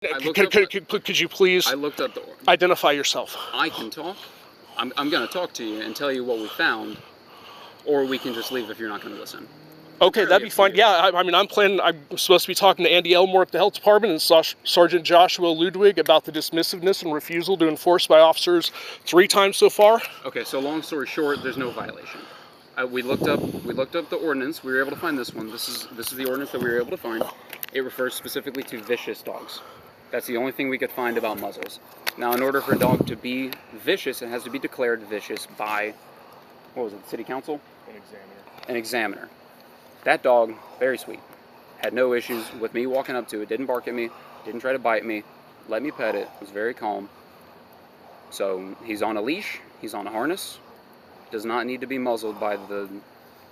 Could you please I looked up identify yourself? I can talk. I'm going to talk to you and tell you what we found, or we can just leave if you're not going to listen. Okay, that'd be fine. Yeah, I mean, I'm supposed to be talking to Andy Elmore at the Health Department and Sergeant Joshua Ludwig about the dismissiveness and refusal to enforce by officers 3 times so far. Okay, so long story short, there's no violation. We looked up the ordinance. We were able to find this one. This is the ordinance that we were able to find. It refers specifically to vicious dogs. That's the only thing we could find about muzzles. Now, in order for a dog to be vicious, it has to be declared vicious by, what was it, the city council? An examiner. That dog, very sweet. Had no issues with me walking up to it. Didn't bark at me. Didn't try to bite me. Let me pet it. Was very calm. So he's on a leash. He's on a harness. Does not need to be muzzled by the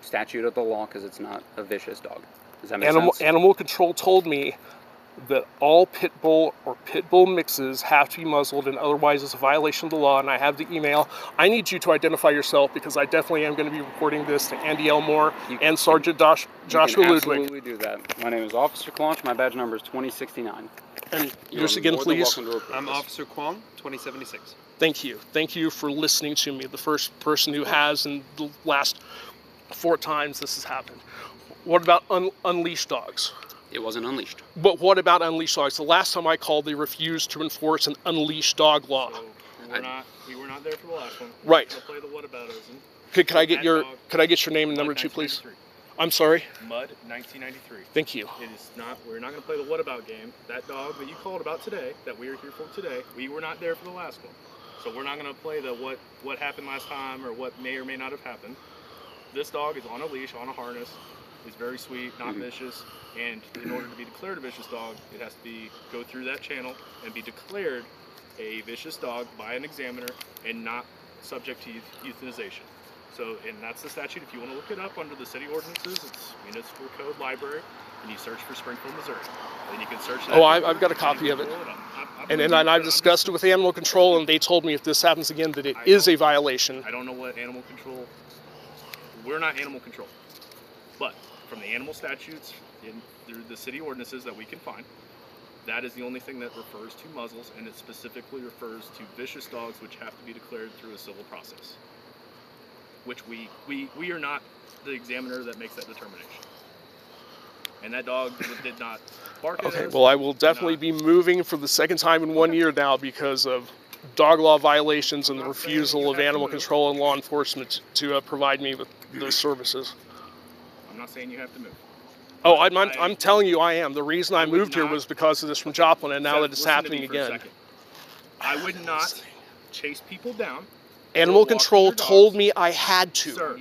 statute of the law because it's not a vicious dog. Does that make sense? Animal control told me that all pit bull or pit bull mixes have to be muzzled, and otherwise it's a violation of the law, and I have the email. I need you to identify yourself because I definitely am going to be reporting this to Andy Elmore and Sergeant Joshua Ludwig. Absolutely do that. My name is Officer Clonch. My badge number is 2069. And yours again, please. I'm Officer Kwong, 2076. Thank you. Thank you for listening to me, the first person who has in the last 4 times this has happened. What about unleashed dogs? It wasn't unleashed. But what about unleashed dogs? The last time I called, they refused to enforce an unleashed dog law. So we were not there for the last one. Right. We'll play the whataboutism. Could I get your name and number too, please? I'm sorry? Mud, 1993. Thank you. It is not. We're not going to play the whatabout game. That dog that you called about today, that we are here for today, we were not there for the last one. So we're not going to play the what happened last time or what may or may not have happened. This dog is on a leash, on a harness. It's very sweet, not vicious. And in order to be declared a vicious dog, it has to go through that channel and be declared a vicious dog by an examiner and not subject to euthanization. So, and that's the statute. If you want to look it up under the city ordinances, it's Municipal Code Library, and you search for Springfield, Missouri. And you can search that. Oh, I've got a copy of it. And I've discussed it with animal control, and they told me if this happens again that it is a violation. I don't know what animal control. We're not animal control. But from the animal statutes through the city ordinances that we can find, that is the only thing that refers to muzzles, and it specifically refers to vicious dogs, which have to be declared through a civil process. Which we are not the examiner that makes that determination. And that dog did not bark at us. Okay, well, I will definitely be moving for the second time in 1 year now because of dog law violations and the refusal of animal control and law enforcement to provide me with those services. I'm not saying you have to move. Oh, I'm telling you I am. The reason I moved here was because of this from Joplin, and now that it's happening again. I would not chase people down. Animal control told me I had to. Sir,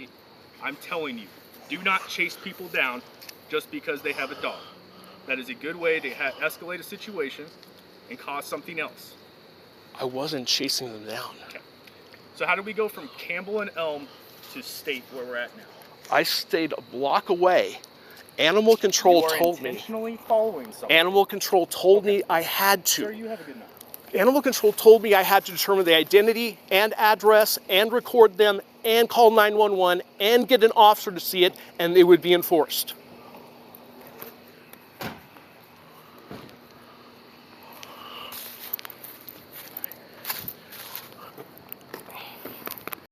I'm telling you, do not chase people down just because they have a dog. That is a good way to escalate a situation and cause something else. I wasn't chasing them down. Okay. So how do we go from Campbell and Elm to State where we're at now? I stayed a block away. Animal control told me. Intentionally following someone. Animal control told me I had to. Sir, you have a good night. Animal control told me I had to determine the identity and address and record them and call 911 and get an officer to see it, and it would be enforced.